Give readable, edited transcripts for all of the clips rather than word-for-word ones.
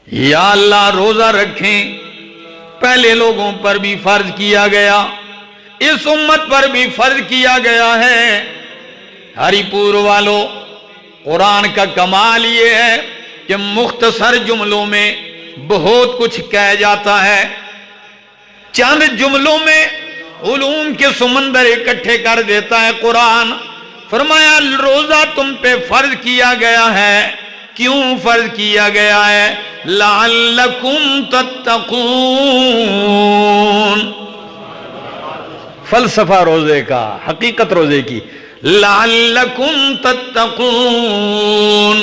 یا اللہ روزہ رکھیں پہلے لوگوں پر بھی فرض کیا گیا، اس امت پر بھی فرض کیا گیا ہے۔ ہری پور والوں، قرآن کا کمال یہ ہے کہ مختصر جملوں میں بہت کچھ کہہ جاتا ہے، چند جملوں میں علوم کے سمندر اکٹھے کر دیتا ہے قرآن۔ فرمایا روزہ تم پہ فرض کیا گیا ہے، کیوں فرض کیا گیا ہے؟ لعلکم تتقون، فلسفہ روزے کا، حقیقت روزے کی، لعلکم تتقون۔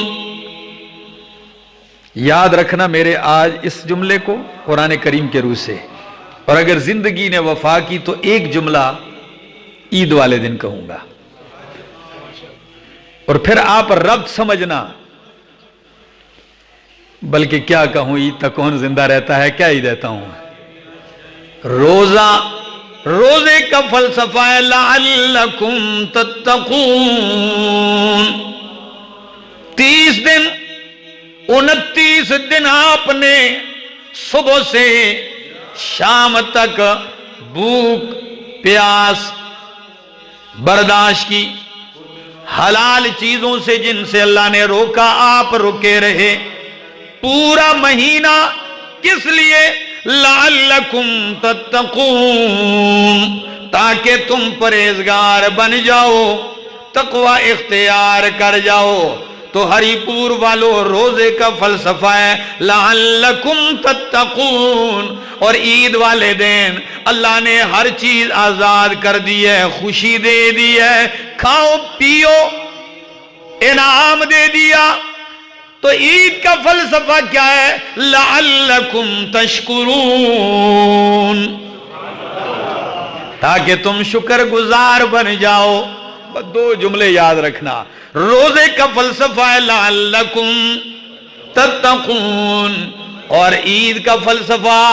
یاد رکھنا میرے آج اس جملے کو قرآن کریم کے روح سے، اور اگر زندگی نے وفا کی تو ایک جملہ عید والے دن کہوں گا، اور پھر آپ ربط سمجھنا۔ بلکہ کیا کہوں، عید تک کون زندہ رہتا ہے، کیا ہی دیتا ہوں۔ روزے کا فلسفہ ہے لعلکم تتقون۔ 30 دن 29 دن آپ نے صبح سے شام تک بھوک پیاس برداشت کی، حلال چیزوں سے جن سے اللہ نے روکا آپ رکے رہے۔ پورا مہینہ کس لیے؟ لعلکم تتقون، تاکہ تم پرہیزگار بن جاؤ، تقوی اختیار کر جاؤ۔ تو ہری پور والو روزے کا فلسفہ ہے لعلکم تتقون۔ اور عید والے دن اللہ نے ہر چیز آزاد کر دی ہے، خوشی دے دی ہے، کھاؤ پیو انعام دے دیا۔ تو عید کا فلسفہ کیا ہے؟ لعلکم تشکرون، تاکہ تم شکر گزار بن جاؤ۔ دو جملے یاد رکھنا، روزے کا فلسفہ ہے لعلکم تتقون، اور عید کا فلسفہ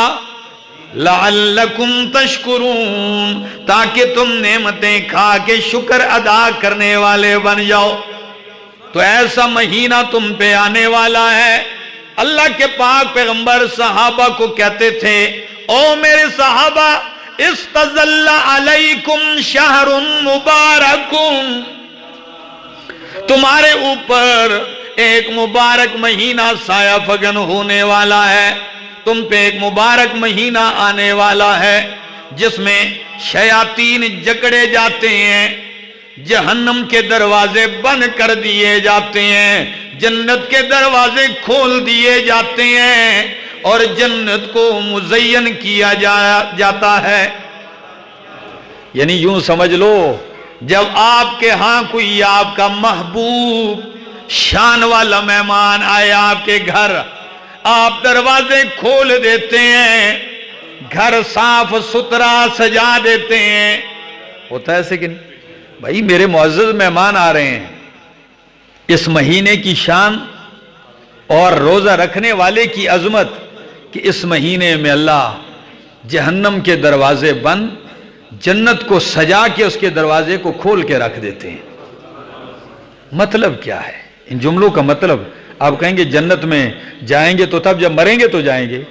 لعلکم تشکرون، تاکہ تم نعمتیں کھا کے شکر ادا کرنے والے بن جاؤ۔ تو ایسا مہینہ تم پہ آنے والا ہے۔ اللہ کے پاک پیغمبر صحابہ کو کہتے تھے، او میرے صحابہ، استظل علیکم شہر مبارک، تمہارے اوپر ایک مبارک مہینہ سایہ فگن ہونے والا ہے، تم پہ ایک مبارک مہینہ آنے والا ہے جس میں شیاطین جکڑے جاتے ہیں، جہنم کے دروازے بند کر دیے جاتے ہیں، جنت کے دروازے کھول دیے جاتے ہیں، اور جنت کو مزین کیا جاتا ہے۔ یعنی یوں سمجھ لو، جب آپ کے ہاں کوئی آپ کا محبوب شان والا مہمان آئے آپ کے گھر، آپ دروازے کھول دیتے ہیں، گھر صاف ستھرا سجا دیتے ہیں۔ ہوتا ہے ایسے کہ نہیں؟ بھائی میرے معزز مہمان آ رہے ہیں، اس مہینے کی شان اور روزہ رکھنے والے کی عظمت کہ اس مہینے میں اللہ جہنم کے دروازے بند، جنت کو سجا کے اس کے دروازے کو کھول کے رکھ دیتے ہیں۔ مطلب کیا ہے ان جملوں کا؟ مطلب آپ کہیں گے جنت میں جائیں گے تو تب، جب مریں گے تو جائیں گے،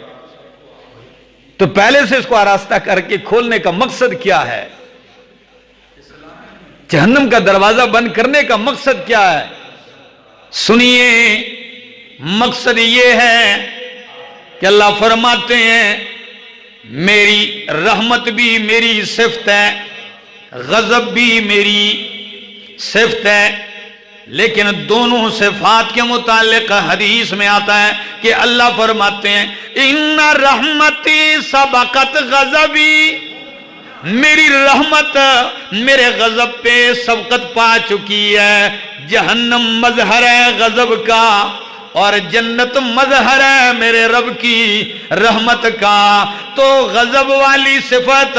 تو پہلے سے اس کو آراستہ کر کے کھولنے کا مقصد کیا ہے؟ جہنم کا دروازہ بند کرنے کا مقصد کیا ہے؟ سنیے، مقصد یہ ہے کہ اللہ فرماتے ہیں میری رحمت بھی میری صفت ہے، غضب بھی میری صفت ہے، لیکن دونوں صفات کے متعلق حدیث میں آتا ہے کہ اللہ فرماتے ہیں ان رحمتی سبقت غضبی، میری رحمت میرے غضب پہ سبقت پا چکی ہے۔ جہنم مظہر ہے غضب کا، اور جنت مظہر ہے میرے رب کی رحمت کا۔ تو غضب والی صفت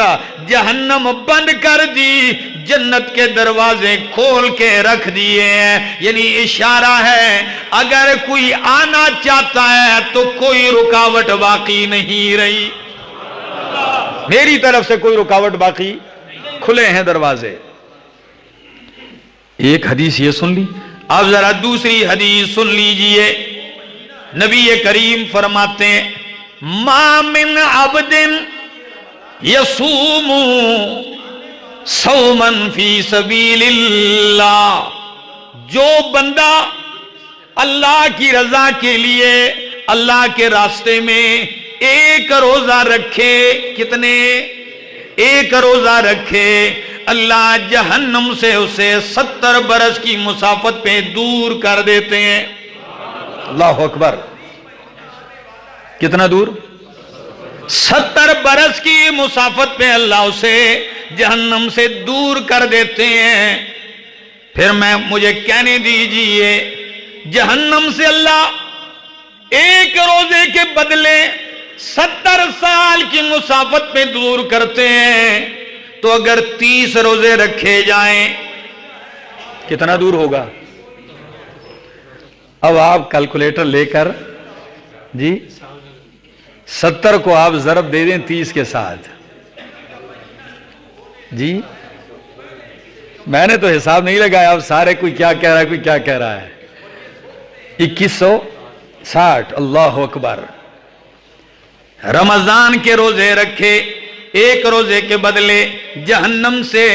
جہنم بند کر دی، جنت کے دروازے کھول کے رکھ دیے ہیں۔ یعنی اشارہ ہے اگر کوئی آنا چاہتا ہے تو کوئی رکاوٹ باقی نہیں رہی، میری طرف سے کوئی رکاوٹ باقی، کھلے ہیں دروازے۔ ایک حدیث یہ سن لی، اب ذرا دوسری حدیث سن لیجئے۔ نبی کریم فرماتے ہیں ما من عبد یصوم صوما فی سبیل اللہ، جو بندہ اللہ کی رضا کے لیے اللہ کے راستے میں ایک روزہ رکھے، کتنے؟ ایک روزہ رکھے، اللہ جہنم سے اسے 70 برس کی مسافت پہ دور کر دیتے ہیں۔ اللہ اکبر، کتنا دور؟ 70 برس کی مسافت پہ اللہ اسے جہنم سے دور کر دیتے ہیں۔ پھر مجھے کہنے دیجئے، جہنم سے اللہ ایک روزے کے بدلے 70 سال کی مسافت پہ دور کرتے ہیں، تو اگر 30 روزے رکھے جائیں کتنا دور ہوگا؟ اب آپ کیلکولیٹر لے کر جی 70 کو آپ ضرب دے دیں 30 کے ساتھ، جی میں نے تو حساب نہیں لگایا، اب سارے کوئی کیا کہہ رہا ہے، کوئی کیا کہہ رہا ہے، 2160۔ اللہ اکبر۔ رمضان کے روزے رکھے، ایک روزے کے بدلے جہنم سے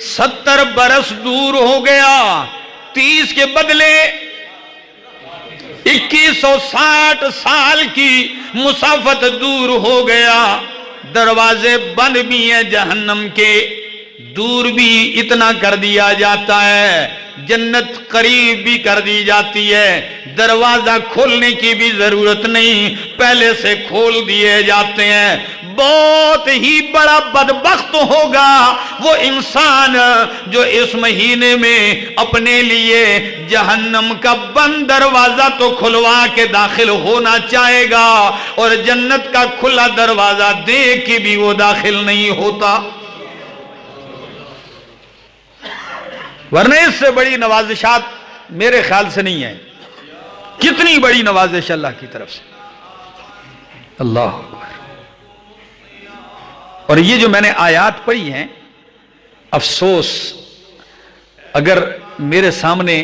70 برس دور ہو گیا، 30 کے بدلے 2160 سال کی مسافت دور ہو گیا۔ دروازے بند بھی ہیں جہنم کے، دور بھی اتنا کر دیا جاتا ہے، جنت قریب بھی کر دی جاتی ہے، دروازہ کھولنے کی بھی ضرورت نہیں، پہلے سے کھول دیے جاتے ہیں۔ بہت ہی بڑا بدبخت ہوگا وہ انسان جو اس مہینے میں اپنے لیے جہنم کا بند دروازہ تو کھلوا کے داخل ہونا چاہے گا، اور جنت کا کھلا دروازہ دیکھ کے بھی وہ داخل نہیں ہوتا۔ ورنہ اس سے بڑی نوازشات میرے خیال سے نہیں ہے۔ کتنی بڑی نوازش اللہ کی طرف سے، اللہ اکبر۔ اور یہ جو میں نے آیات پڑھی ہیں، افسوس اگر میرے سامنے،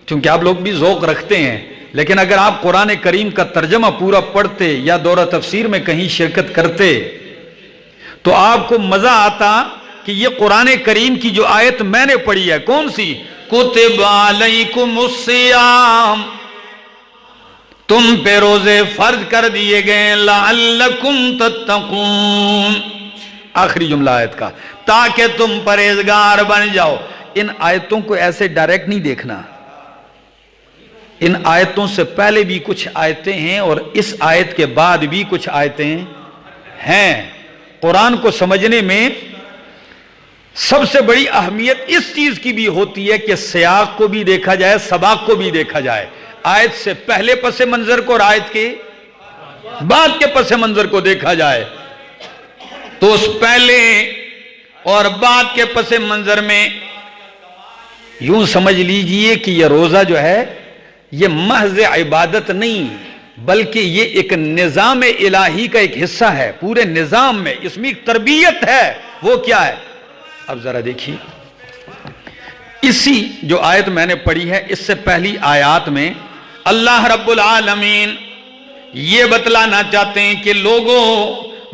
چونکہ آپ لوگ بھی ذوق رکھتے ہیں، لیکن اگر آپ قرآن کریم کا ترجمہ پورا پڑھتے یا دورہ تفسیر میں کہیں شرکت کرتے تو آپ کو مزہ آتا کہ یہ قرآن کریم کی جو آیت میں نے پڑھی ہے، کون سی؟ کتب علیکم الصیام، تم پہ روزے فرض کر دیے گئے، لعلکم تتقون، آخری جملہ آیت کا، تاکہ تم پرہیزگار بن جاؤ۔ ان آیتوں کو ایسے ڈائریکٹ نہیں دیکھنا، ان آیتوں سے پہلے بھی کچھ آیتیں ہیں اور اس آیت کے بعد بھی کچھ آیتیں ہیں۔ قرآن کو سمجھنے میں سب سے بڑی اہمیت اس چیز کی بھی ہوتی ہے کہ سیاق کو بھی دیکھا جائے، سباق کو بھی دیکھا جائے، آیت سے پہلے پس منظر کو اور آیت کے بعد کے پس منظر کو دیکھا جائے، تو اس پہلے اور بعد کے پس منظر میں یوں سمجھ لیجئے کہ یہ روزہ جو ہے یہ محض عبادت نہیں، بلکہ یہ ایک نظام الہی کا ایک حصہ ہے۔ پورے نظام میں اس میں ایک تربیت ہے۔ وہ کیا ہے؟ اب ذرا دیکھیے، اسی جو آیت میں نے پڑھی ہے، اس سے پہلی آیات میں اللہ رب العالمین یہ بتلانا چاہتے ہیں کہ لوگوں،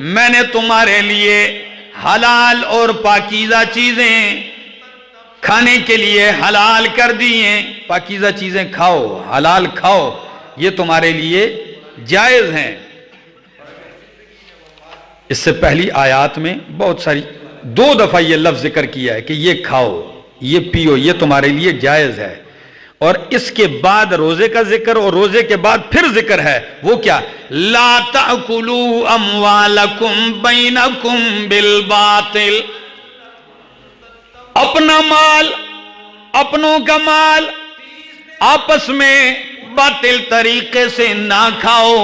میں نے تمہارے لیے حلال اور پاکیزہ چیزیں کھانے کے لیے حلال کر دی ہیں۔ پاکیزہ چیزیں کھاؤ، حلال کھاؤ، یہ تمہارے لیے جائز ہیں۔ اس سے پہلی آیات میں بہت ساری 2 دفعہ یہ لفظ ذکر کیا ہے کہ یہ کھاؤ، یہ پیو، یہ تمہارے لیے جائز ہے۔ اور اس کے بعد روزے کا ذکر، اور روزے کے بعد پھر ذکر ہے، وہ کیا؟ لا تأکلوا اموالکم بینکم بالباطل، اپنا مال، اپنوں کا مال آپس میں باطل طریقے سے نہ کھاؤ،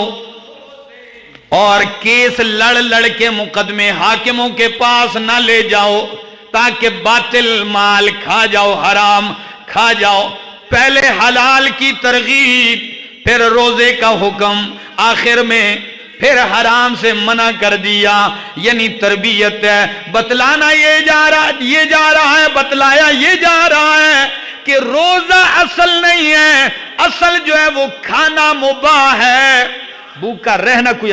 اور کیس لڑ لڑ کے مقدمے حاکموں کے پاس نہ لے جاؤ تاکہ باطل مال کھا جاؤ، حرام کھا جاؤ۔ پہلے حلال کی ترغیب، پھر روزے کا حکم، آخر میں پھر حرام سے منع کر دیا، یعنی تربیت ہے۔ بتلانا یہ جا رہا ہے، بتلایا یہ جا رہا ہے کہ روزہ اصل نہیں ہے، اصل جو ہے وہ کھانا مباح ہے، بھوکا رہنا کوئی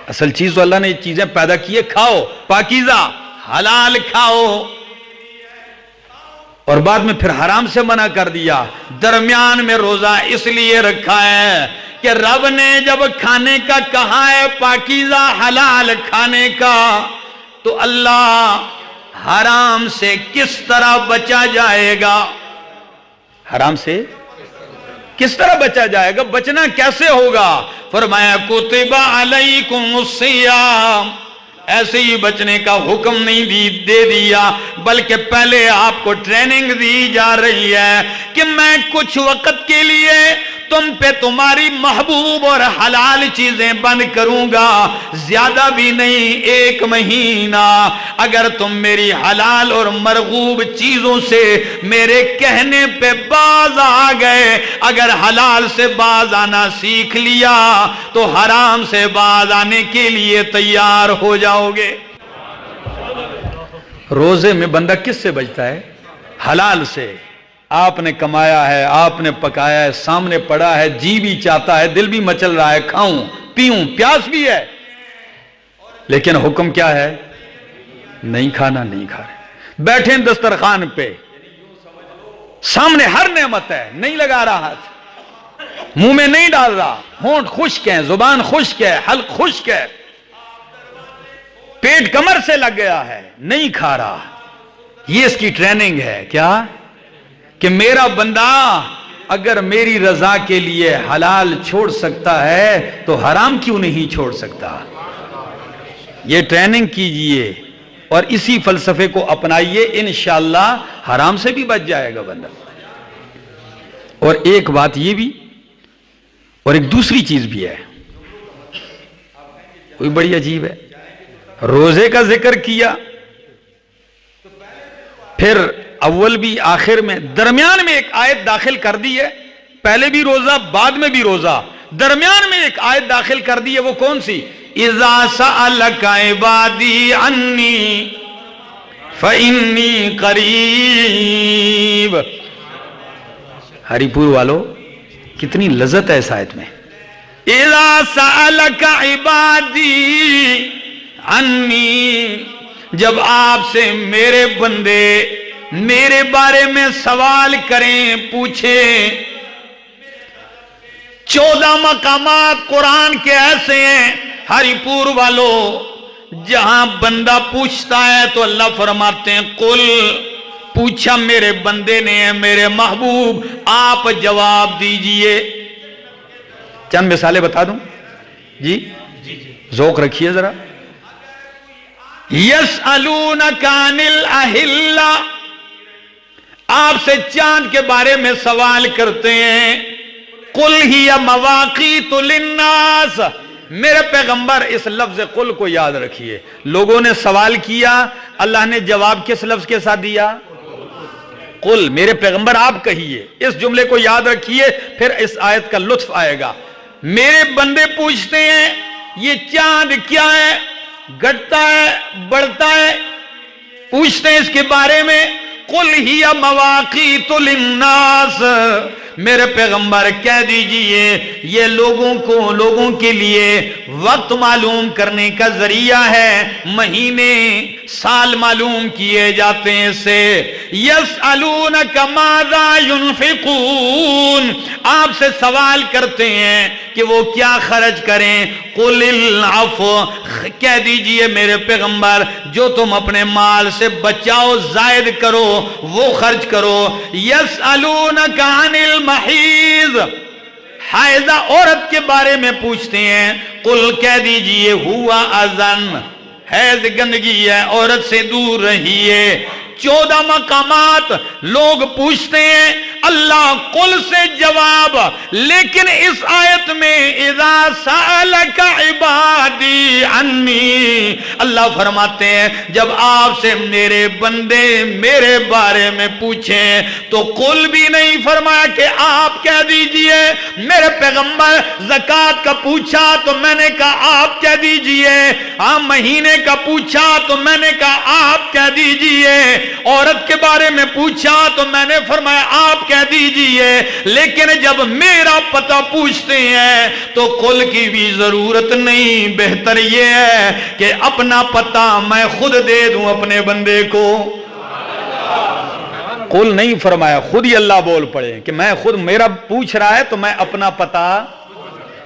اصل چیز تو اللہ نے یہ چیزیں پیدا کیے، کھاؤ پاکیزہ حلال کھاؤ، اور بعد میں پھر حرام سے منع کر دیا۔ درمیان میں روزہ اس لیے رکھا ہے کہ رب نے جب کھانے کا کہا ہے پاکیزہ حلال کھانے کا، تو اللہ حرام سے کس طرح بچا جائے گا؟ حرام سے کس طرح بچا جائے گا؟ بچنا کیسے ہوگا؟ فرمایا کتب علیکم الصیام، ایسے ہی بچنے کا حکم نہیں دے دیا، بلکہ پہلے آپ کو ٹریننگ دی جا رہی ہے کہ میں کچھ وقت کے لیے تم پہ تمہاری محبوب اور حلال چیزیں بند کروں گا، زیادہ بھی نہیں، 1 مہینہ۔ اگر تم میری حلال اور مرغوب چیزوں سے میرے کہنے پہ باز آ گئے، اگر حلال سے باز آنا سیکھ لیا تو حرام سے باز آنے کے لیے تیار ہو جاؤ گے۔ روزے میں بندہ کس سے بچتا ہے؟ حلال سے۔ آپ نے کمایا ہے، آپ نے پکایا ہے، سامنے پڑا ہے، جی بھی چاہتا ہے، دل بھی مچل رہا ہے، کھاؤں پیوں، پیاس بھی ہے، لیکن حکم کیا ہے؟ نہیں کھانا، نہیں کھا رہے۔ بیٹھیں دسترخوان پہ، سامنے ہر نعمت ہے، نہیں لگا رہا ہاتھ، منہ میں نہیں ڈال رہا، ہونٹ خشک ہے، زبان خشک ہے، حلق خشک ہے، پیٹ کمر سے لگ گیا ہے، نہیں کھا رہا۔ یہ اس کی ٹریننگ ہے، کیا؟ کہ میرا بندہ اگر میری رضا کے لیے حلال چھوڑ سکتا ہے تو حرام کیوں نہیں چھوڑ سکتا؟ یہ ٹریننگ کیجئے اور اسی فلسفے کو اپنائیے، انشاءاللہ حرام سے بھی بچ جائے گا بندہ۔ اور ایک بات یہ بھی، اور ایک دوسری چیز بھی ہے، کوئی بڑی عجیب ہے۔ روزے کا ذکر کیا، پھر اول بھی آخر میں، درمیان میں ایک آیت داخل کر دی ہے، پہلے بھی روزہ بعد میں بھی روزہ، درمیان میں ایک آیت داخل کر دی ہے، وہ کون سی؟ اذا سألک عبادی عنی فإنی قریب۔ ہری پور والو کتنی لذت ہے اس آیت میں۔ اذا سألک عبادی عنی، جب آپ سے میرے بندے میرے بارے میں سوال کریں، پوچھیں۔ 14 مقامات قرآن کے ایسے ہیں ہری پور والو جہاں بندہ پوچھتا ہے تو اللہ فرماتے ہیں قل، پوچھا میرے بندے نے، میرے محبوب آپ جواب دیجئے۔ چند مثالیں بتا دوں جی، ذوق رکھیے ذرا۔ یسألونک عن الأہلہ، آپ سے چاند کے بارے میں سوال کرتے ہیں، قل ہی مواقیت للناس، میرے پیغمبر اس لفظ قل کو یاد رکھیے۔ لوگوں نے سوال کیا، اللہ نے جواب کس لفظ کے ساتھ دیا؟ قل، میرے پیغمبر آپ کہیے۔ اس جملے کو یاد رکھیے، پھر اس آیت کا لطف آئے گا۔ میرے بندے پوچھتے ہیں یہ چاند کیا ہے، گھٹتا ہے، بڑھتا ہے، پوچھتے ہیں اس کے بارے میں۔ قل ہی مواقیت للناس، میرے پیغمبر کہہ دیجئے یہ لوگوں کے لیے وقت معلوم کرنے کا ذریعہ ہے، مہینے سال معلوم کیے جاتے ہیں سے۔ یسألونک ماذا ينفقون، آپ سے سوال کرتے ہیں کہ وہ کیا خرچ کریں۔ قل العفو، کہہ دیجئے میرے پیغمبر جو تم اپنے مال سے بچاؤ، زائد کرو، وہ خرچ کرو۔ یسألونک عن المحیض، حائضہ عورت کے بارے میں پوچھتے ہیں، قل کہہ دیجئے ہوا اذن، حیض گندگی ہے، عورت سے دور رہیے۔ 14 مقامات لوگ پوچھتے ہیں، اللہ قل سے جواب، لیکن اس آیت میں اذا سألک عبادی عنی، اللہ فرماتے ہیں جب آپ سے میرے بندے میرے بارے میں پوچھیں تو قل بھی نہیں فرمایا کہ آپ کہہ دیجئے. میرے پیغمبر زکوٰۃ کا پوچھا تو میں نے کہا آپ کہہ دیجئے، مہینے کا پوچھا تو میں نے کہا آپ کہہ دیجئے، عورت کے بارے میں پوچھا تو میں نے فرمایا آپ کہہ دیجئے. لیکن جب میرا پتہ پوچھتے ہیں تو قل کی بھی ضرورت نہیں، بہتر یہ ہے کہ اپنا پتہ میں خود دے دوں اپنے بندے کو. قل نہیں فرمایا، خود ہی اللہ بول پڑے کہ میں خود، میرا پوچھ رہا ہے تو میں اپنا پتہ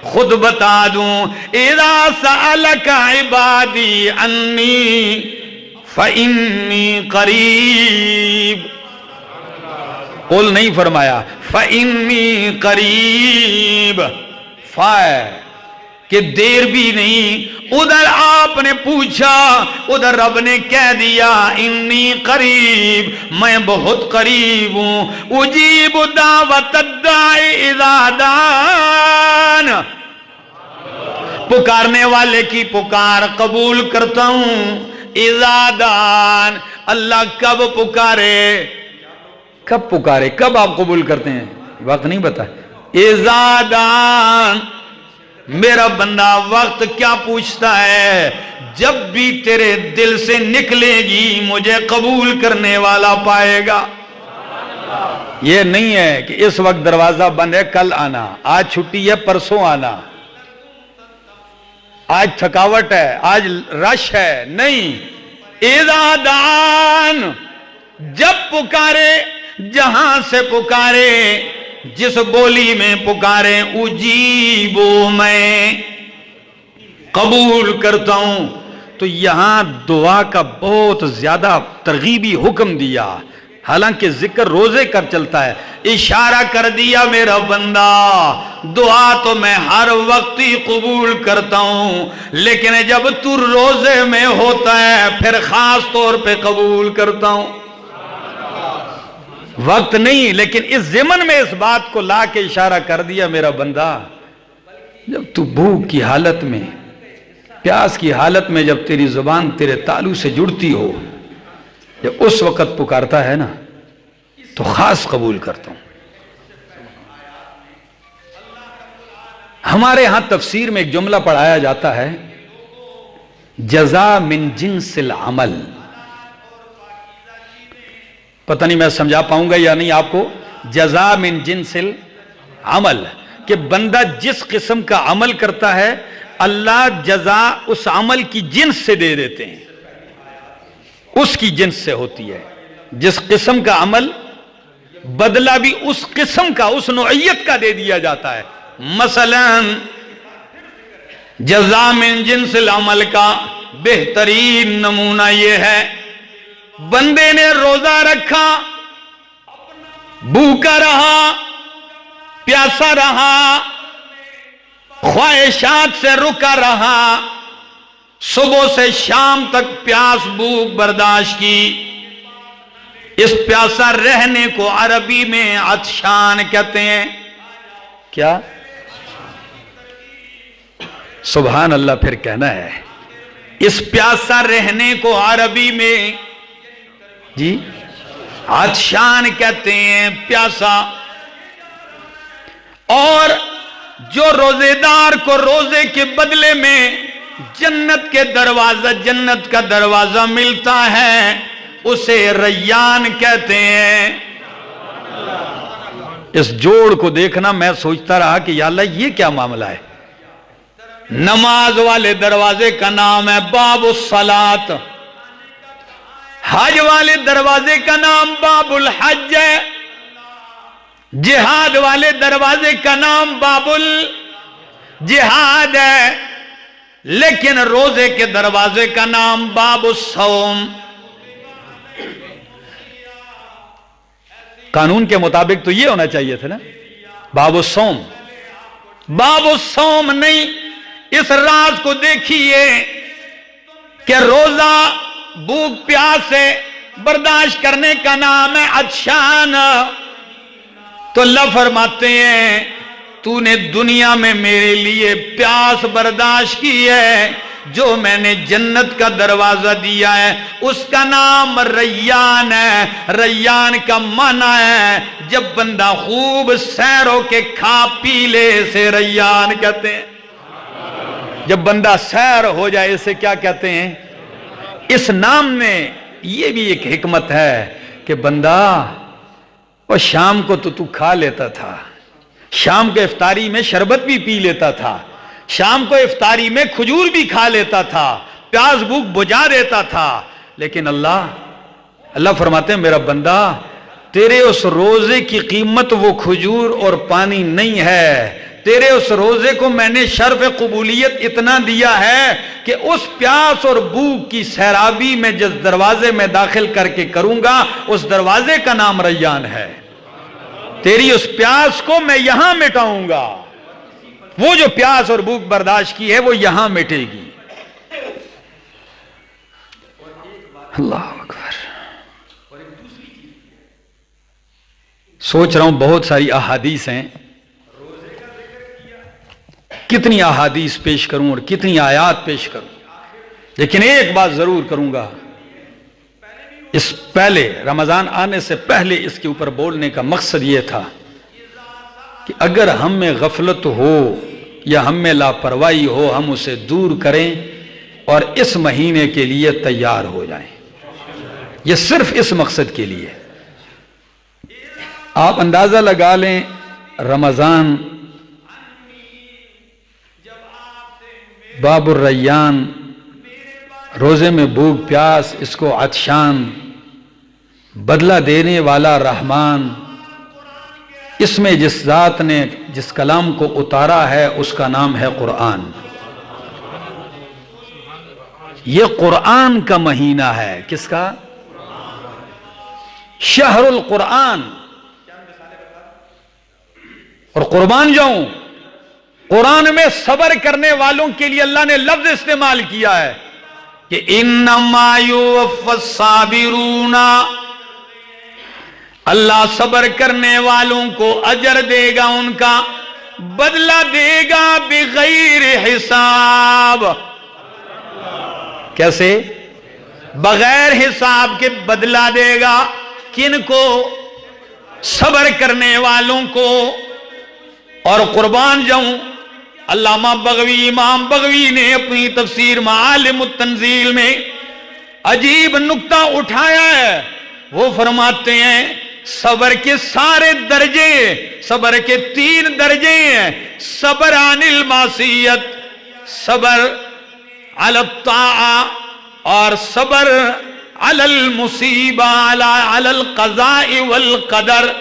خود بتا دوں. اذا سألک عبادی انی فإنی قریب. قل نہیں فرمایا فإنی قریب، کہ دیر بھی نہیں. ادھر آپ نے پوچھا، ادھر رب نے کہہ دیا انی قریب، میں بہت قریب ہوں. اجیب دعوت الداعی اذا دعان، پکارنے والے کی پکار قبول کرتا ہوں. اذا دعان، اللہ کب پکارے، کب پکارے، کب آپ قبول کرتے ہیں، وقت نہیں بتا. اذا دعان، میرا بندہ وقت کیا پوچھتا ہے، جب بھی تیرے دل سے نکلے گی مجھے قبول کرنے والا پائے گا. یہ نہیں ہے کہ اس وقت دروازہ بند ہے کل آنا، آج چھٹی ہے پرسوں آنا، آج تھکاوٹ ہے آج رش ہے، نہیں. اذا دعان، جب پکارے، جہاں سے پکارے، جس بولی میں پکارے، اجیبو، میں قبول کرتا ہوں. تو یہاں دعا کا بہت زیادہ ترغیبی حکم دیا، حالانکہ ذکر روزے کر چلتا ہے. اشارہ کر دیا میرا بندہ دعا تو میں ہر وقت ہی قبول کرتا ہوں، لیکن جب تو روزے میں ہوتا ہے پھر خاص طور پہ قبول کرتا ہوں. وقت نہیں، لیکن اس ضمن میں اس بات کو لا کے اشارہ کر دیا میرا بندہ جب تو بھوک کی حالت میں، پیاس کی حالت میں، جب تیری زبان تیرے تالو سے جڑتی ہو، جب اس وقت پکارتا ہے نا تو خاص قبول کرتا ہوں. ہمارے ہاں تفسیر میں ایک جملہ پڑھایا جاتا ہے، جزا من جنس العمل. پتہ نہیں میں سمجھا پاؤں گا یا نہیں آپ کو. جزا من جنس العمل، کہ بندہ جس قسم کا عمل کرتا ہے اللہ جزا اس عمل کی جنس سے دے دیتے ہیں، اس کی جنس سے ہوتی ہے. جس قسم کا عمل بدلہ بھی اس قسم کا، اس نوعیت کا دے دیا جاتا ہے. مثلا جزا من جنس العمل کا بہترین نمونہ یہ ہے، بندے نے روزہ رکھا، بھوکا رہا، پیاسا رہا، خواہشات سے رکا رہا، صبح سے شام تک پیاس بھوک برداشت کی. اس پیاسا رہنے کو عربی میں عطشان کہتے ہیں. کیا؟ سبحان اللہ. پھر کہنا ہے اس پیاسا رہنے کو عربی میں جی عطشان کہتے ہیں، پیاسا. اور جو روزے دار کو روزے کے بدلے میں جنت کا دروازہ ملتا ہے اسے ریان کہتے ہیں. اس جوڑ کو دیکھنا میں سوچتا رہا کہ یا اللہ یہ کیا معاملہ ہے. نماز والے دروازے کا نام ہے باب الصلاۃ، حج والے دروازے کا نام باب الحج ہے، جہاد والے دروازے کا نام باب الجہاد ہے، لیکن روزے کے دروازے کا نام باب الصوم. قانون کے مطابق تو یہ ہونا چاہیے تھا نا، باب الصوم. باب الصوم نہیں. اس راز کو دیکھیے کہ روزہ بھوک پیاس سے برداشت کرنے کا نام ہے عطشان. تو اللہ فرماتے ہیں تو نے دنیا میں میرے لیے پیاس برداشت کی ہے، جو میں نے جنت کا دروازہ دیا ہے اس کا نام ریان ہے۔ ریان کا معنی ہے جب بندہ خوب سیر ہو کے کھا پی لے، اسے ریان کہتے ہیں۔ جب بندہ سیر ہو جائے اسے کیا کہتے ہیں؟ اس نام میں یہ بھی ایک حکمت ہے کہ بندہ وہ شام کو تو کھا لیتا تھا، شام کے افطاری میں شربت بھی پی لیتا تھا، شام کو افطاری میں کھجور بھی کھا لیتا تھا، پیاس بھوک بجھا دیتا تھا، لیکن اللہ فرماتے ہیں میرا بندہ تیرے اس روزے کی قیمت وہ کھجور اور پانی نہیں ہے، تیرے اس روزے کو میں نے شرف قبولیت اتنا دیا ہے کہ اس پیاس اور بھوک کی سیرابی میں جس دروازے میں داخل کر کے کروں گا اس دروازے کا نام ریان ہے۔ تیری اس پیاس کو میں یہاں مٹاؤں گا، وہ جو پیاس اور بھوک برداشت کی ہے وہ یہاں مٹے گی۔ اللہ اکبر۔ سوچ رہا ہوں بہت ساری احادیث ہیں، کتنی احادیث پیش کروں اور کتنی آیات پیش کروں، لیکن ایک بات ضرور کروں گا، اس پہلے رمضان آنے سے پہلے اس کے اوپر بولنے کا مقصد یہ تھا کہ اگر ہم میں غفلت ہو یا ہم میں لاپرواہی ہو ہم اسے دور کریں اور اس مہینے کے لیے تیار ہو جائیں، یہ صرف اس مقصد کے لیے۔ آپ اندازہ لگا لیں رمضان باب الریان، روزے میں بھوک پیاس، اس کو عطشان، بدلہ دینے والا رحمان، اس میں جس ذات نے جس کلام کو اتارا ہے اس کا نام ہے قرآن۔ یہ قرآن کا مہینہ ہے، کس کا؟ شہر القرآن۔ اور قربان جاؤں، قرآن میں صبر کرنے والوں کے لیے اللہ نے لفظ استعمال کیا ہے کہ انما یوفی الصابرون، اللہ صبر کرنے والوں کو اجر دے گا، ان کا بدلہ دے گا بغیر حساب۔ کیسے؟ بغیر حساب کے بدلہ دے گا۔ کن کو؟ صبر کرنے والوں کو۔ اور قربان جاؤں، علامہ بغوی، امام بغوی نے اپنی تفسیر معالم التنزیل میں عجیب نکتہ اٹھایا ہے۔ وہ فرماتے ہیں صبر کے سارے درجے، صبر کے 3 درجے ہیں، صبر عن المعصیت، صبر علی الطاعہ، اور صبر علی المصیبہ، علی القضاء والقدر،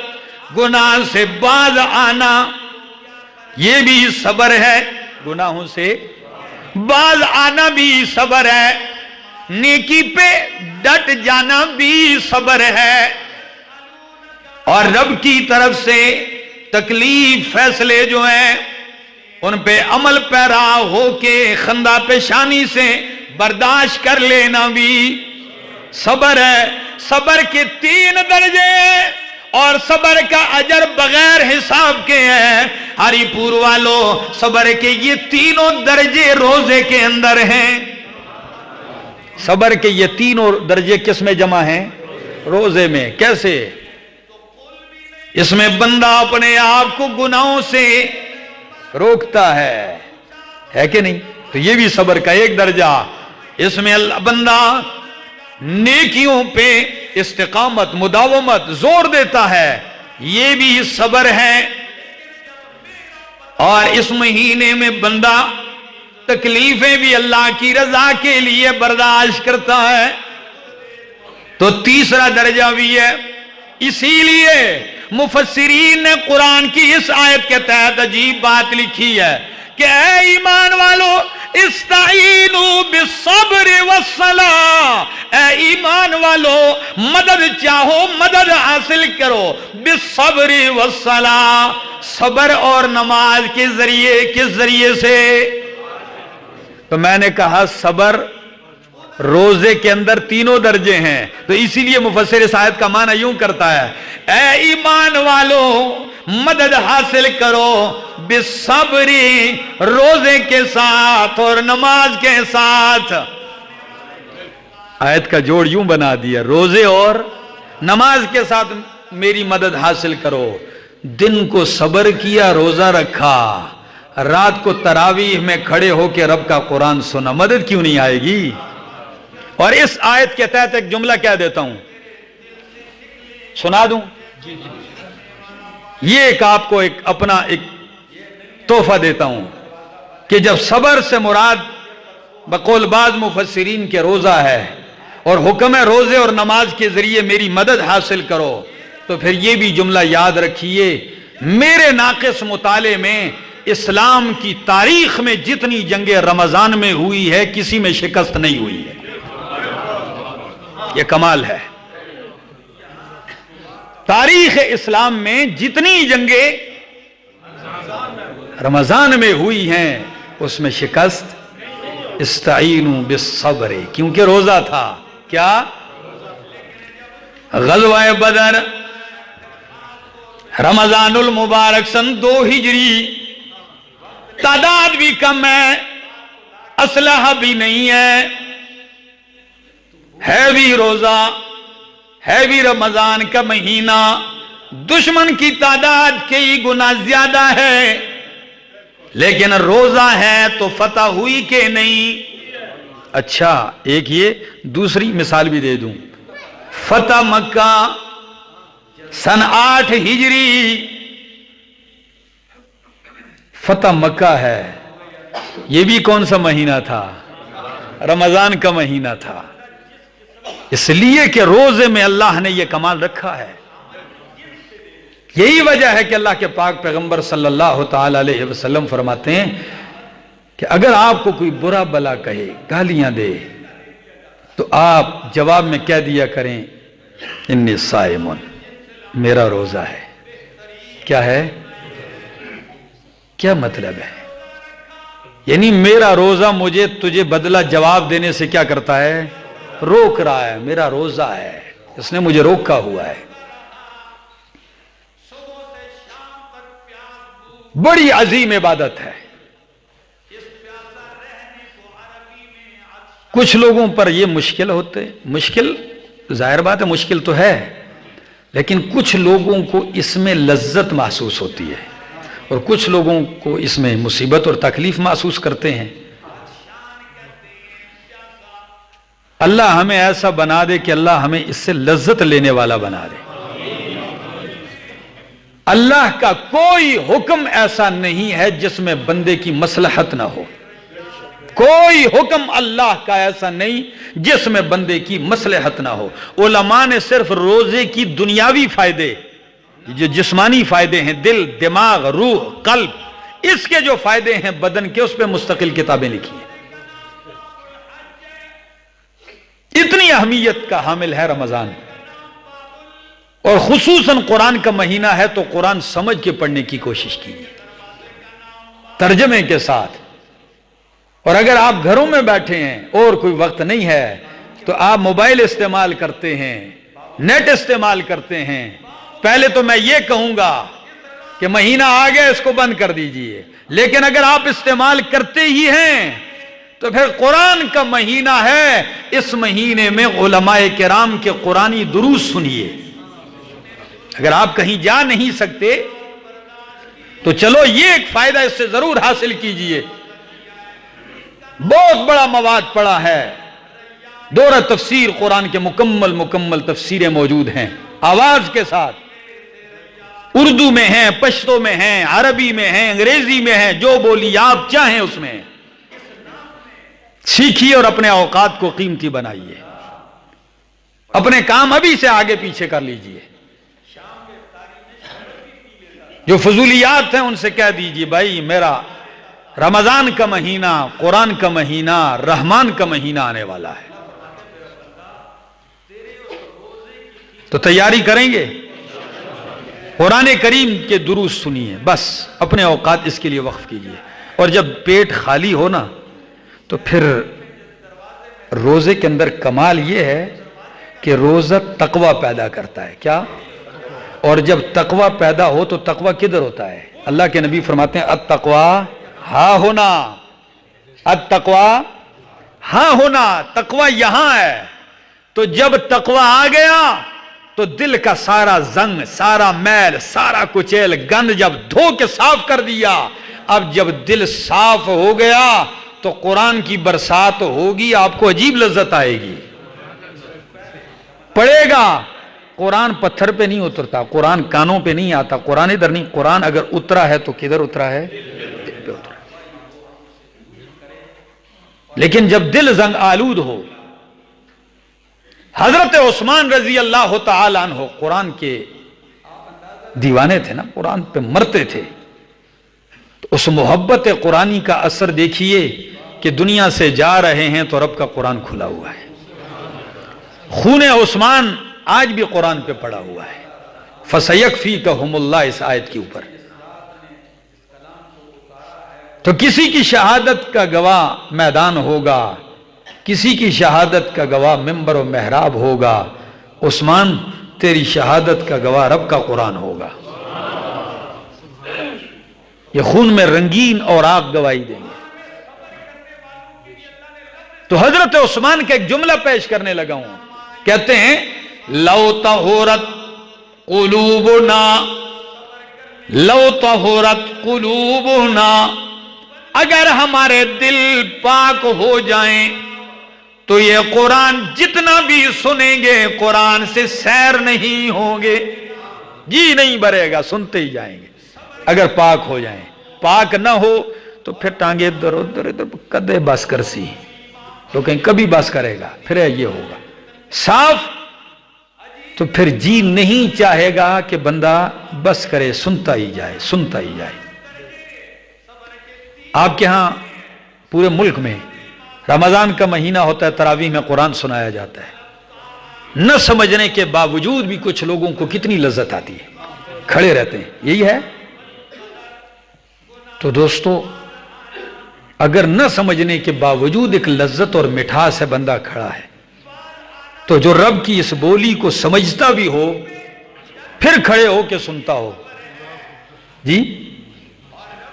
گناہ سے باز آنا یہ بھی صبر ہے، گناہوں سے باز آنا بھی صبر ہے، نیکی پہ ڈٹ جانا بھی صبر ہے، اور رب کی طرف سے تکلیف فیصلے جو ہیں ان پہ عمل پیرا ہو کے خندہ پیشانی سے برداشت کر لینا بھی صبر ہے۔ صبر کے 3 درجے ہیں اور صبر کا اجر بغیر حساب کے ہیں۔ ہری پور والوں، صبر کے یہ 3 درجے روزے کے اندر ہیں۔ صبر کے یہ 3 درجے کس میں جمع ہیں؟ روزے میں۔ کیسے؟ اس میں بندہ اپنے آپ کو گناہوں سے روکتا ہے کہ نہیں؟ تو یہ بھی صبر کا ایک درجہ۔ اس میں بندہ نیکیوں پہ استقامت، مداومت، زور دیتا ہے، یہ بھی صبر ہے۔ اور اس مہینے میں بندہ تکلیفیں بھی اللہ کی رضا کے لیے برداشت کرتا ہے، تو تیسرا درجہ بھی ہے۔ اسی لیے مفسرین نے قرآن کی اس آیت کے تحت عجیب بات لکھی ہے کہ اے ایمان والو استعینوا بالصبر والصلاۃ، اے ایمان والو مدد چاہو، مدد حاصل کرو، بالصبر والصلاۃ، صبر اور نماز کے ذریعے۔ کس ذریعے سے؟ تو میں نے کہا صبر روزے کے اندر 3 درجے ہیں، تو اسی لیے مفسر اس آیت کا معنی یوں کرتا ہے اے ایمان والو مدد حاصل کرو بالصبری، روزے کے ساتھ اور نماز کے ساتھ. آیت کا جوڑ یوں بنا دیا، روزے اور نماز کے ساتھ میری مدد حاصل کرو. دن کو صبر کیا، روزہ رکھا، رات کو تراویح میں کھڑے ہو کے رب کا قرآن سنا، مدد کیوں نہیں آئے گی؟ اور اس آیت کے تحت ایک جملہ کہہ دیتا ہوں، سنا دوں؟ یہ ایک آپ کو اپنا ایک تحفہ دیتا ہوں کہ جب صبر سے مراد بقول بعض مفسرین کے روزہ ہے اور حکم ہے روزے اور نماز کے ذریعے میری مدد حاصل کرو، تو پھر یہ بھی جملہ یاد رکھیے، میرے ناقص مطالعے میں اسلام کی تاریخ میں جتنی جنگیں رمضان میں ہوئی ہے کسی میں شکست نہیں ہوئی ہے. یہ کمال ہے. تاریخ اسلام میں جتنی جنگیں رمضان میں ہوئی ہیں اس میں شکست. استعینوا بالصبر، کیونکہ روزہ تھا. کیا؟ غزوہ بدر رمضان المبارک سن 2 ہجری، تعداد بھی کم ہے، اسلحہ بھی نہیں ہے بھی روزہ، ہے بھی رمضان کا مہینہ، دشمن کی تعداد کئی گنا زیادہ ہے، لیکن روزہ ہے تو فتح ہوئی کہ نہیں؟ اچھا ایک یہ دوسری مثال بھی دے دوں. فتح مکہ سن 8 ہجری، فتح مکہ ہے، یہ بھی کون سا مہینہ تھا؟ رمضان کا مہینہ تھا. اس لیے کہ روزے میں اللہ نے یہ کمال رکھا ہے. یہی وجہ ہے کہ اللہ کے پاک پیغمبر صلی اللہ تعالی علیہ وسلم فرماتے ہیں کہ اگر آپ کو کوئی برا بلا کہے، گالیاں دے، تو آپ جواب میں کہہ دیا کریں انی صائمون، میرا روزہ ہے. کیا ہے؟ کیا مطلب ہے؟ یعنی میرا روزہ مجھے تجھے بدلہ جواب دینے سے کیا کرتا ہے؟ روک رہا ہے. میرا روزہ ہے، اس نے مجھے روکا ہوا ہے. بڑی عظیم عبادت ہے. کچھ لوگوں پر یہ مشکل ہوتے، مشکل ظاہر بات ہے مشکل تو ہے، لیکن کچھ لوگوں کو اس میں لذت محسوس ہوتی ہے اور کچھ لوگوں کو اس میں مصیبت اور تکلیف محسوس کرتے ہیں. اللہ ہمیں ایسا بنا دے کہ اللہ ہمیں اس سے لذت لینے والا بنا دے. اللہ کا کوئی حکم ایسا نہیں ہے جس میں بندے کی مصلحت نہ ہو. کوئی حکم اللہ کا ایسا نہیں جس میں بندے کی مصلحت نہ ہو. علماء نے صرف روزے کی دنیاوی فائدے، جو جسمانی فائدے ہیں، دل، دماغ، روح، قلب، اس کے جو فائدے ہیں بدن کے، اس پہ مستقل کتابیں لکھی ہیں. اتنی اہمیت کا حامل ہے رمضان، اور خصوصاً قرآن کا مہینہ ہے تو قرآن سمجھ کے پڑھنے کی کوشش کیجیے ترجمے کے ساتھ. اور اگر آپ گھروں میں بیٹھے ہیں اور کوئی وقت نہیں ہے تو آپ موبائل استعمال کرتے ہیں، نیٹ استعمال کرتے ہیں. پہلے تو میں یہ کہوں گا کہ مہینہ آ گیا، اس کو بند کر دیجئے. لیکن اگر آپ استعمال کرتے ہی ہیں تو پھر قرآن کا مہینہ ہے، اس مہینے میں علماء کرام کے قرآنی دروس سنیے. اگر آپ کہیں جا نہیں سکتے تو چلو یہ ایک فائدہ اس سے ضرور حاصل کیجئے. بہت بڑا مواد پڑا ہے، دورہ تفسیر قرآن کے مکمل تفسیریں موجود ہیں آواز کے ساتھ. اردو میں ہیں، پشتو میں ہیں، عربی میں ہیں، انگریزی میں ہیں، جو بولی آپ چاہیں اس میں سیکھیے اور اپنے اوقات کو قیمتی بنائیے. اپنے کام ابھی سے آگے پیچھے کر لیجئے. جو فضولیات ہیں ان سے کہہ دیجئے بھائی میرا رمضان کا مہینہ، قرآن کا مہینہ، رحمان کا مہینہ آنے والا ہے، تو تیاری کریں گے. قرآن کریم کے دروس سنیے، بس اپنے اوقات اس کے لیے وقف کیجئے. اور جب پیٹ خالی ہو نا تو پھر روزے کے اندر کمال یہ ہے کہ روزہ تقوی پیدا کرتا ہے. کیا؟ اور جب تقوی پیدا ہو تو تقوی کدھر ہوتا ہے؟ اللہ کے نبی فرماتے ہیں التقوی ہاں ہونا، التقوی ہاں ہونا، تقوی یہاں ہے۔ تو جب تقوی آ گیا تو دل کا سارا زنگ، سارا میل، سارا کچیل گند جب دھو کے صاف کر دیا، اب جب دل صاف ہو گیا تو قرآن کی برسات ہوگی، آپ کو عجیب لذت آئے گی، پڑھے گا۔ قرآن پتھر پہ نہیں اترتا، قرآن کانوں پہ نہیں آتا، قرآن ادھر نہیں، قرآن اگر اترا ہے تو کدھر اترا ہے؟ دل پہ اترا۔ لیکن جب دل زنگ آلود ہو، حضرت عثمان رضی اللہ تعالیٰ عنہ قرآن کے دیوانے تھے نا، قرآن پہ مرتے تھے، تو اس محبت قرآنی کا اثر دیکھیے کہ دنیا سے جا رہے ہیں تو رب کا قرآن کھلا ہوا ہے، خون عثمان آج بھی قرآن پہ پڑا ہوا ہے، فَسَيَكْفِيكَهُمُ اللَّهِ اس آیت کے اوپر۔ تو کسی کی شہادت کا گواہ میدان ہوگا، کسی کی شہادت کا گواہ ممبر و محراب ہوگا، عثمان تیری شہادت کا گواہ رب کا قرآن ہوگا، یہ خون میں رنگین اور آگ گواہی دیں گے۔ تو حضرت عثمان کا ایک جملہ پیش کرنے لگا ہوں، کہتے ہیں لو طہورت قلوبنا، لو طہورت قلوبنا، اگر ہمارے دل پاک ہو جائیں تو یہ قرآن جتنا بھی سنیں گے قرآن سے سیر نہیں ہوں گے، جی نہیں بھرے گا، سنتے ہی جائیں گے اگر پاک ہو جائیں۔ پاک نہ ہو تو پھر ٹانگے ادھر ادھر ادھر کدے بس کر سی، تو کہیں کبھی بس کرے گا، پھر یہ ہوگا صاف، تو پھر جی نہیں چاہے گا کہ بندہ بس کرے، سنتا ہی جائے، سنتا ہی جائے۔ آپ کے ہاں پورے ملک میں رمضان کا مہینہ ہوتا ہے، تراویح میں قرآن سنایا جاتا ہے، نہ سمجھنے کے باوجود بھی کچھ لوگوں کو کتنی لذت آتی ہے، کھڑے رہتے ہیں، یہی ہے۔ تو دوستو اگر نہ سمجھنے کے باوجود ایک لذت اور مٹھاس ہے، بندہ کھڑا ہے، تو جو رب کی اس بولی کو سمجھتا بھی ہو پھر کھڑے ہو کے سنتا ہو، جی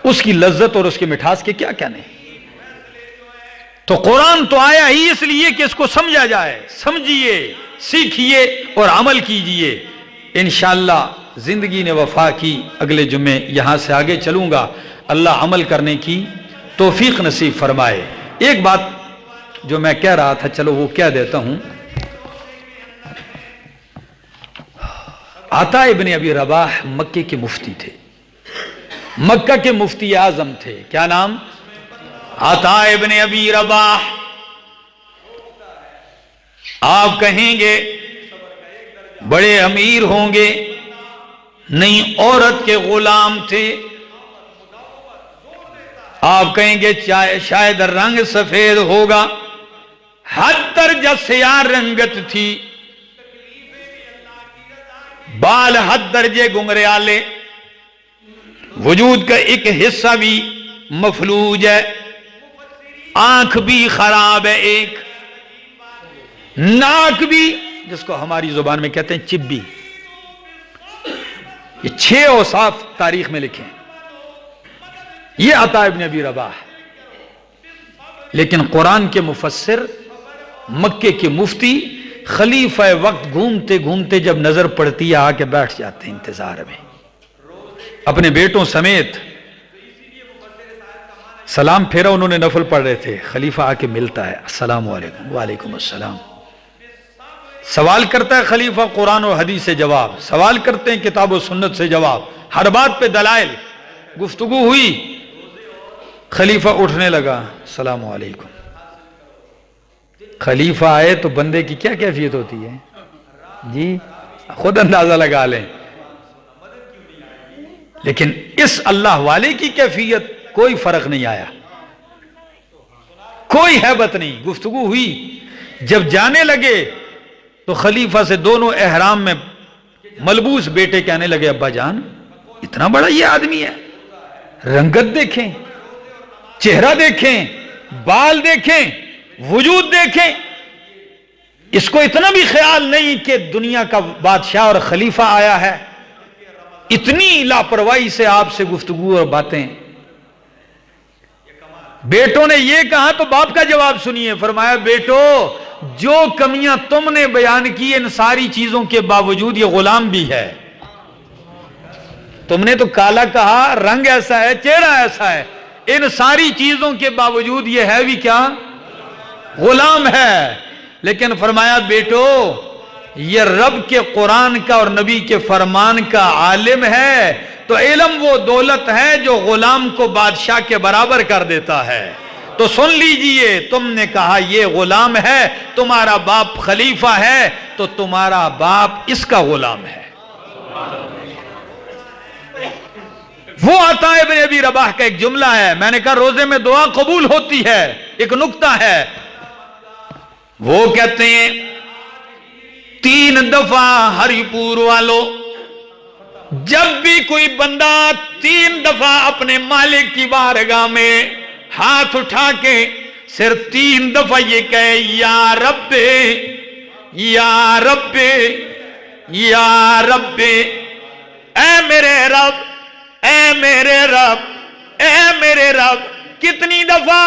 اس کی لذت اور اس کی مٹھاس کے کیا کیا نہیں۔ تو قرآن تو آیا ہی اس لیے کہ اس کو سمجھا جائے، سمجھیے، سیکھیے اور عمل کیجئے۔ انشاءاللہ زندگی نے وفا کی، اگلے جمعے یہاں سے آگے چلوں گا، اللہ عمل کرنے کی توفیق نصیب فرمائے۔ ایک بات جو میں کہہ رہا تھا، چلو وہ کہہ دیتا ہوں۔ عطا ابن ابی رباح مکے کے مفتی تھے، مکہ کے مفتی اعظم تھے، کیا نام؟ عطا ابن ابی رباح۔ آپ کہیں گے بڑے امیر ہوں گے، نہیں، عورت کے غلام تھے۔ آپ کہیں گے شاید رنگ سفید ہوگا، حد درجہ سیاہ رنگت تھی، بال حد درجے گنگریالے، وجود کا ایک حصہ بھی مفلوج ہے، آنکھ بھی خراب ہے، ایک ناک بھی، جس کو ہماری زبان میں کہتے ہیں چبی۔ یہ 6 اوصاف تاریخ میں لکھیں، یہ عطا ابن ابی رباح۔ لیکن قرآن کے مفسر، مکے کے مفتی، خلیفہ وقت گھومتے گھومتے جب نظر پڑتی ہے آ کے بیٹھ جاتے ہیں انتظار میں، اپنے بیٹوں سمیت۔ سلام پھیرا، انہوں نے نفل پڑھ رہے تھے، خلیفہ آ کے ملتا ہے، السلام علیکم، وعلیکم السلام۔ سوال کرتا ہے خلیفہ، قرآن و حدیث سے جواب، سوال کرتے ہیں کتاب و سنت سے جواب، ہر بات پہ دلائل، گفتگو ہوئی، خلیفہ اٹھنے لگا، السلام علیکم۔ خلیفہ آئے تو بندے کی کیا کیفیت ہوتی ہے جی، خود اندازہ لگا لیں۔ لیکن اس اللہ والے کی کیفیت کوئی فرق نہیں آیا، کوئی ہیبت نہیں، گفتگو ہوئی۔ جب جانے لگے تو خلیفہ سے دونوں احرام میں ملبوس بیٹے کہنے لگے، ابا جان اتنا بڑا یہ آدمی ہے، رنگت دیکھیں، چہرہ دیکھیں، بال دیکھیں، وجود دیکھیں، اس کو اتنا بھی خیال نہیں کہ دنیا کا بادشاہ اور خلیفہ آیا ہے۔ اتنی لاپرواہی سے آپ سے گفتگو اور باتیں. بیٹوں نے یہ کہا تو باپ کا جواب سنیے. فرمایا بیٹو جو کمیاں تم نے بیان کی ان ساری چیزوں کے باوجود یہ غلام بھی ہے. تم نے تو کالا کہا، رنگ ایسا ہے، چہرہ ایسا ہے، ان ساری چیزوں کے باوجود یہ ہے بھی کیا؟ غلام ہے. لیکن فرمایا بیٹو یہ رب کے قرآن کا اور نبی کے فرمان کا عالم ہے تو علم وہ دولت ہے جو غلام کو بادشاہ کے برابر کر دیتا ہے. تو سن لیجئے، تم نے کہا یہ غلام ہے، تمہارا باپ خلیفہ ہے تو تمہارا باپ اس کا غلام ہے. وہ عطا ابن ابی رباح کا ایک جملہ ہے، میں نے کہا روزے میں دعا قبول ہوتی ہے، ایک نکتہ ہے. وہ کہتے ہیں 3 دفعہ ہری پور والوں، جب بھی کوئی بندہ 3 دفعہ اپنے مالک کی بارگاہ میں ہاتھ اٹھا کے صرف 3 دفعہ یہ کہے یا رب یا رب یا رب، اے میرے رب اے میرے رب اے میرے رب. کتنی دفعہ؟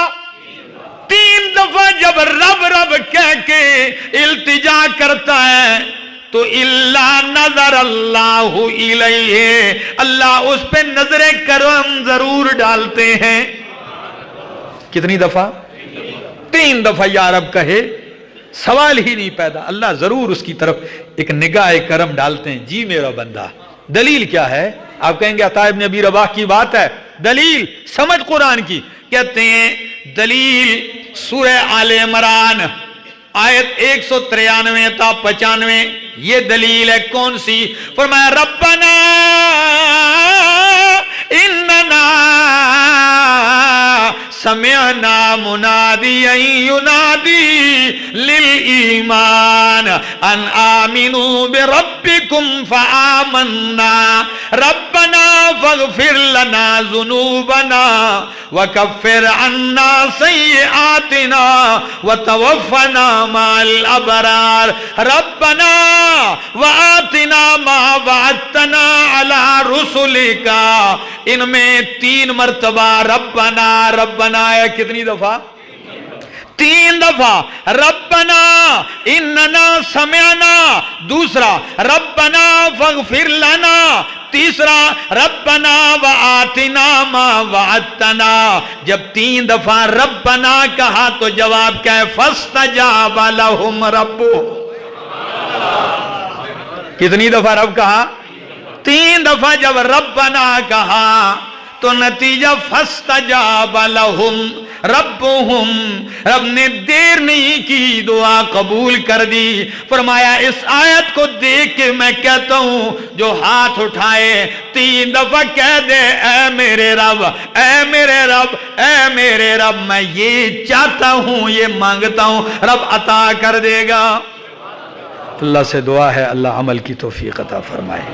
3 دفعہ جب رب رب کہہ کے التجا کرتا ہے تو اللہ نظر اللہ الیہ، اللہ اس پہ نظر کرم ضرور ڈالتے ہیں. کتنی دفعہ؟ 3 دفعہ یا رب کہے سوال ہی نہیں پیدا، اللہ ضرور اس کی طرف ایک نگاہ کرم ڈالتے ہیں. جی میرا بندہ. دلیل کیا ہے؟ آپ کہیں گے عطا ابن ابی رباح کی بات ہے. دلیل سمجھ قرآن کی. کہتے ہیں دلیل سورہ آل عمران آیت 193 تا 95، یہ دلیل ہے. کون سی؟ فرمایا ربنا اننا سمعنا منادیا ینادی للایمان ان آمنوا بربکم فآمنا ربنا فاغفر لنا ذنوبنا وکفر عنا سیئاتنا وتوفنا مع الابرار ربنا وآتنا ما وعدتنا على رسلک. ان میں 3 مرتبہ ربنا ربنا ہے. کتنی دفعہ؟ 3 دفعہ. ربنا اننا سمعنا، دوسرا ربنا فاغفر لنا، تیسرا ربنا وآتنا ما وعدتنا. جب 3 دفعہ ربنا کہا تو جواب کیا ہے؟ فاستجاب لهم ربهم. کتنی دفعہ رب کہا؟ 3 دفعہ جب ربنا کہا تو نتیجہ فاستجاب لهم ربهم، رب نے دیر نہیں کی، دعا قبول کر دی. فرمایا اس آیت کو دیکھ کے میں کہتا ہوں جو ہاتھ اٹھائے 3 دفعہ کہہ دے اے میرے رب اے میرے رب اے میرے رب، میں یہ چاہتا ہوں یہ مانگتا ہوں، رب عطا کر دے گا. اللہ سے دعا ہے اللہ عمل کی توفیق عطا فرمائے.